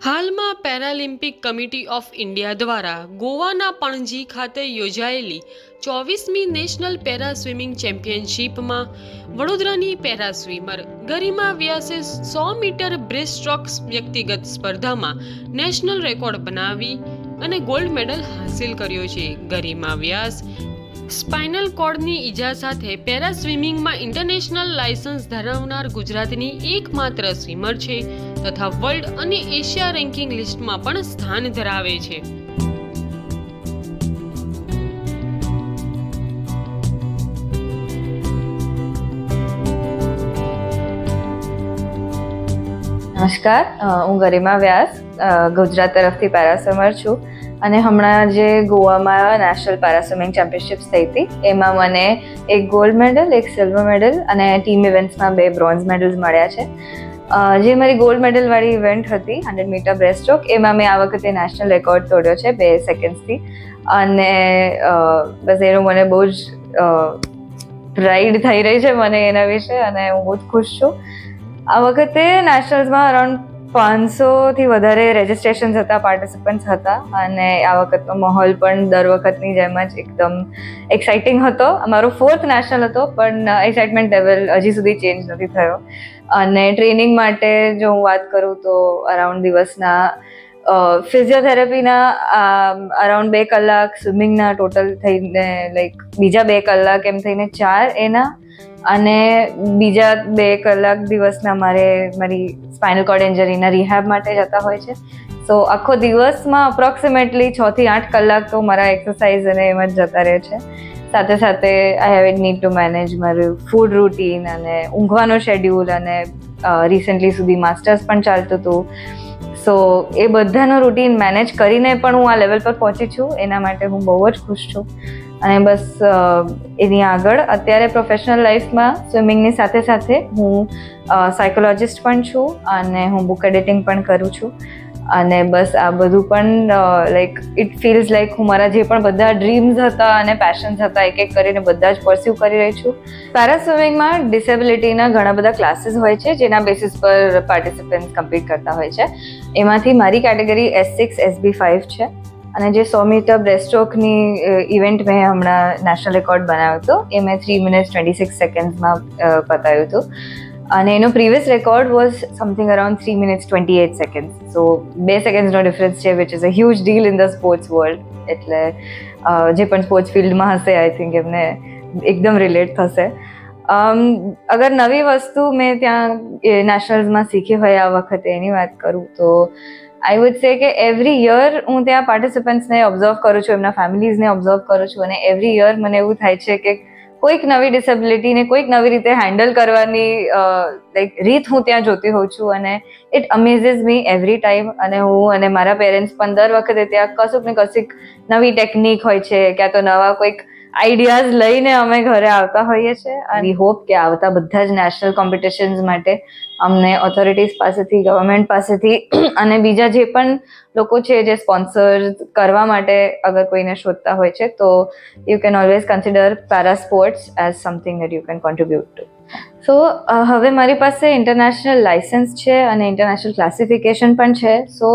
હાલમાં Paralympic committee of India દ્વારા ગોવાના પણજી ખાતે યોજાયેલી 24મી નેશનલ પેરા સ્વિમિંગ ચેમ્પિયનશિપમાં વડોદરાની પેરા સ્વિમર ગરિમા વ્યાસે 100 મીટર બ્રેસ્ટ સ્ટ્રોક વ્યક્તિગત સ્પર્ધામાં નેશનલ રેકોર્ડ બનાવી અને ગોલ્ડ મેડલ હાંસિલ કર્યો છે. ગરિમા વ્યાસ સ્પાઇનલ કોર્ડની ઈજા સાથે પેરા સ્વિમિંગમાં ઇન્ટરનેશનલ લાયસન્સ ધરાવનાર ગુજરાતની એકમાત્ર સ્વિમર છે તથા વર્લ્ડ અને એશિયા રેન્કિંગ લિસ્ટમાં પણ સ્થાન ધરાવે છે. નમસ્કાર, હું ગરિમા વ્યાસ ગુજરાત તરફથી પેરા સ્વિમર છું અને હમણાં જે ગોવામાં નેશનલ પેરા સ્વિમિંગ ચેમ્પિયનશિપ્સ થઈ હતી એમાં મને એક ગોલ્ડ મેડલ, એક સિલ્વર મેડલ અને ટીમ ઇવેન્ટ્સમાં 2 બ્રોન્ઝ મેડલ્સ મળ્યા છે. જે મારી ગોલ્ડ મેડલવાળી ઇવેન્ટ હતી 100 મીટર બ્રેસ્ટ સ્ટ્રોક, એમાં મેં આ વખતે નેશનલ રેકોર્ડ તોડ્યો છે 2 સેકન્ડ્સથી અને બસ એનું મને બહુ જ પ્રાઇડ થઈ રહી છે મને એના વિશે અને હું બહુ જ ખુશ છું. આ વખતે નેશનલ્સમાં અરાઉન્ડ 500થી વધારે રજિસ્ટ્રેશન્સ હતા, પાર્ટિસિપન્ટ્સ હતા અને આ વખતનો માહોલ પણ દર વખતની જેમ જ એકદમ એક્સાઇટિંગ હતો. અમારો 4th નેશનલ હતો પણ એક્સાઇટમેન્ટ લેવલ હજી સુધી ચેન્જ નથી થયો અને ટ્રેનિંગ માટે જો હું વાત કરું તો અરાઉન્ડ દિવસના ફિઝિયોથેરાપીના અરાઉન્ડ 2 કલાક, સ્વિમિંગના ટોટલ થઈને બીજા 2 કલાક એમ થઈને 4 એના અને બીજા 2 કલાક દિવસના મારી સ્પાઇનલ કોર્ડ ઇન્જરીના રિહેબ માટે જતા હોય છે. સો આખો દિવસમાં અપ્રોક્સિમેટલી 6 થી 8 કલાક તો મારા એક્સરસાઇઝ અને એમ જ જતા રહે છે. સાથે સાથે I have need to manage મારું ફૂડ રૂટીન અને ઊંઘવાનો શેડ્યુલ અને રિસેન્ટલી સુધી માસ્ટર્સ પણ ચાલતું હતું. સો એ બધાનો રૂટીન મેનેજ કરીને પણ હું આ લેવલ પર પહોંચી છું. એના માટે હું બહુ જ ખુશ છું અને બસ એની આગળ અત્યારે પ્રોફેશનલ લાઈફમાં સ્વિમિંગની સાથે સાથે હું સાયકોલોજિસ્ટ પણ છું અને હું બુક એડિટિંગ પણ કરું છું અને બસ આ બધું પણ ઇટ ફીલ્સ લાઈક હું મારા જે પણ બધા ડ્રીમ્સ હતા અને પેશન્સ હતા એક કરીને બધા જ પરસ્યુ કરી રહી છું. પેરા સ્વિમિંગમાં ડિસેબિલિટીના ઘણા બધા ક્લાસીસ હોય છે જેના બેસિસ પર પાર્ટિસિપન્ટ્સ કમ્પ્લીટ કરતા હોય છે. એમાંથી મારી કેટેગરી S6 SB5 છે અને જે 100 મીટર બ્રેસ્ટ સ્ટ્રોકની ઇવેન્ટ મેં હમણાં નેશનલ રેકોર્ડ બનાવ્યો હતો એ મેં 3 minutes 26 સેકન્ડ્સમાં પતાવ્યું હતું અને એનો previous record was something around 3 minutes 28 seconds. So 2 સેકન્ડ્સનો ડિફરન્સ છે which is a huge deal in the sports world. એટલે જે પણ સ્પોર્ટ્સ ફિલ્ડમાં હશે આઈ થિંક એમને એકદમ રિલેટ થશે. અગર નવી વસ્તુ મેં ત્યાં નેશનલ્સમાં શીખી હોય આ વખતે એની વાત કરું તો આઈ વુડ સે કે એવરી યર હું ત્યાં પાર્ટિસિપન્ટ્સને ઓબ્ઝર્વ કરું છું, એમના ફેમિલીઝને ઓબ્ઝર્વ કરું છું અને એવરી યર મને એવું થાય છે કે કોઈક નવી ડિસેબિલિટીને કોઈક નવી રીતે હેન્ડલ કરવાની રીત હું ત્યાં જોતી હોઉં છું અને ઇટ અમેઝિસ મી એવરી ટાઈમ. અને હું અને મારા પેરેન્ટ્સ પણ દર વખતે ત્યાં કશુંક ને કશુંક નવી ટેકનિક હોય છે ક્યાં તો નવા કોઈક આઈડિયાઝ લઈને અમે ઘરે આવતા હોઈએ છીએ અને વી હોપ કે આવતા બધા જ નેશનલ કોમ્પિટિશન્સ માટે અમને ઓથોરિટીઝ પાસેથી, ગવર્મેન્ટ પાસેથી અને બીજા જે પણ લોકો છે જે સ્પોન્સર કરવા માટે અગર કોઈને શોધતા હોય છે તો you can always consider para sports as something that you can contribute to. So હવે મારી પાસે ઇન્ટરનેશનલ લાયસન્સ છે અને ઇન્ટરનેશનલ ક્લાસિફિકેશન પણ છે. સો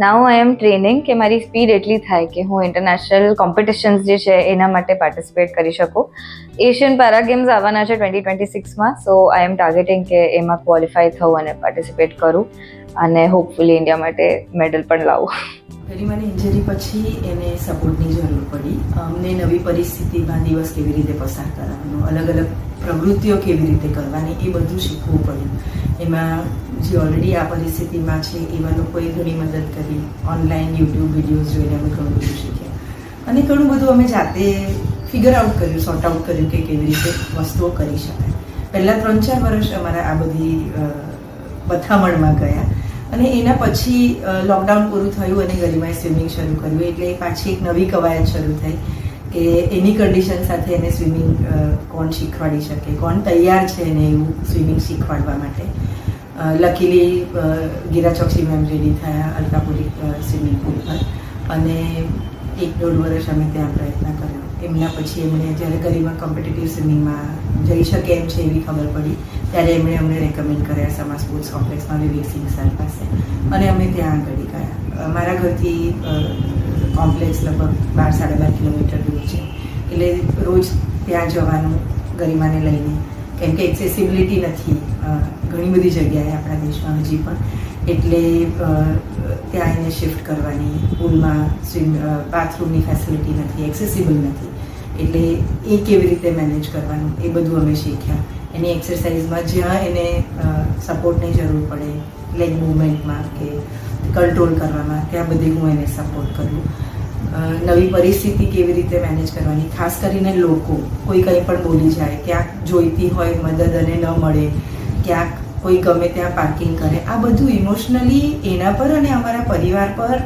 નાઉ આઈ એમ ટ્રેનિંગ કે મારી સ્પીડ એટલી થાય કે હું ઇન્ટરનેશનલ કોમ્પિટિશન્સ જે છે એના માટે પાર્ટિસિપેટ કરી શકું. એશિયન પેરા ગેમ્સ આવવાના છે 2026માં. સો આઈ એમ ટાર્ગેટિંગ કે એમાં ક્વોલિફાય થવું અને પાર્ટિસિપેટ કરું અને હોપફુલી ઇન્ડિયા માટે મેડલ પણ લાવું. ગરિમાની ઇન્જરી પછી એને સપોર્ટની જરૂર પડી. અમને નવી પરિસ્થિતિમાં દિવસ કેવી રીતે પસાર કરવાનો, અલગ અલગ પ્રવૃત્તિઓ કેવી રીતે કરવાની એ બધું શીખવું પડ્યું. એમાં જે ઓલરેડી આ પરિસ્થિતિમાં છે એવા લોકોએ ઘણી મદદ કરી. ઓનલાઈન યુટ્યુબ વિડીયોઝ જોઈને અમે ઘણું બધું શીખ્યા અને ઘણું બધું અમે જાતે ફિગર આઉટ કર્યું, સોર્ટ આઉટ કર્યું કે કેવી રીતે વસ્તુઓ કરી શકાય. પહેલાં 3-4 વર્ષ અમારા આ બધી મથામણમાં ગયા અને એના પછી લોકડાઉન પૂરું થયું અને ગરિમાએ સ્વિમિંગ શરૂ કર્યું એટલે પાછી એક નવી કવાયત શરૂ થઈ કે એની કન્ડિશન સાથે એને સ્વિમિંગ કોણ શીખવાડી શકે, કોણ તૈયાર છે એને એવું સ્વિમિંગ શીખવાડવા માટે. Luckily Gira Choksi ma'am ready થયા અલકાપુરી સ્વિમિંગ પુલ પર અને 1-1.5 વર્ષ અમે ત્યાં પ્રયત્ન કર્યો. એમના પછી એમણે જ્યારે ગરિમા કોમ્પિટિટિવ સ્વિમિંગમાં જઈ શકે એમ છે એવી ખબર પડી ત્યારે એમણે અમને રેકમેન્ડ કર્યા સમા સ્પોર્ટ્સ કોમ્પ્લેક્સમાં વિવેક સિંહ સર પાસે અને અમે ત્યાં આગળ ગયા. મારા ઘરથી કોમ્પ્લેક્સ લગભગ 12-12.5 કિલોમીટર દૂર છે એટલે રોજ ત્યાં જવાનું ગરિમાને લઈને, કેમ કે એક્સેસિબિલિટી નથી ઘણી બધી જગ્યાએ આપણા દેશમાં હજી પણ, એટલે ત્યાં એને શિફ્ટ કરવાની, પૂલમાં બાથરૂમની ફેસિલિટી નથી, એક્સેસિબલ નથી, એટલે એ કેવી રીતે મેનેજ કરવાનું એ બધું અમે શીખ્યા. એની એક્સરસાઇઝમાં જ્યાં એને સપોર્ટની જરૂર પડે, લેગ મૂવમેન્ટમાં કે કંટ્રોલ કરવામાં, ત્યાં બધી હું એને સપોર્ટ કરું. નવી પરિસ્થિતિ કેવી રીતે મેનેજ કરવાની, ખાસ કરીને લોકો કોઈ કંઈ પણ બોલી જાય, ક્યાંક જોઈતી હોય મદદ અને ન મળે, ક્યાંક કોઈ ગમે ત્યાં પાર્કિંગ કરે, આ બધું ઇમોશનલી એના પર અને અમારા પરિવાર પર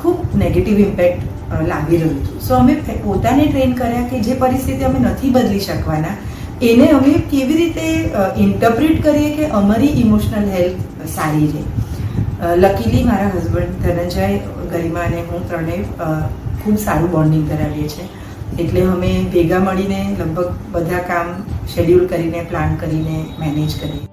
ખૂબ નેગેટિવ ઇમ્પેક્ટ લાવી રહ્યું હતું. સો અમે પોતાને ટ્રેન કર્યા કે જે પરિસ્થિતિ અમે નથી બદલી શકવાના એને અમે કેવી રીતે ઇન્ટરપ્રિટ કરીએ કે અમારી ઇમોશનલ હેલ્થ સારી રહે. લકીલી મારા હસબન્ડ ધનંજય, ગરિમા અને હું ત્રણેય ખૂબ સારું બોન્ડિંગ ધરાવીએ છીએ, એટલે અમે ભેગા મળીને લગભગ બધા કામ શેડ્યુલ કરીને પ્લાન કરીને મેનેજ કરીએ.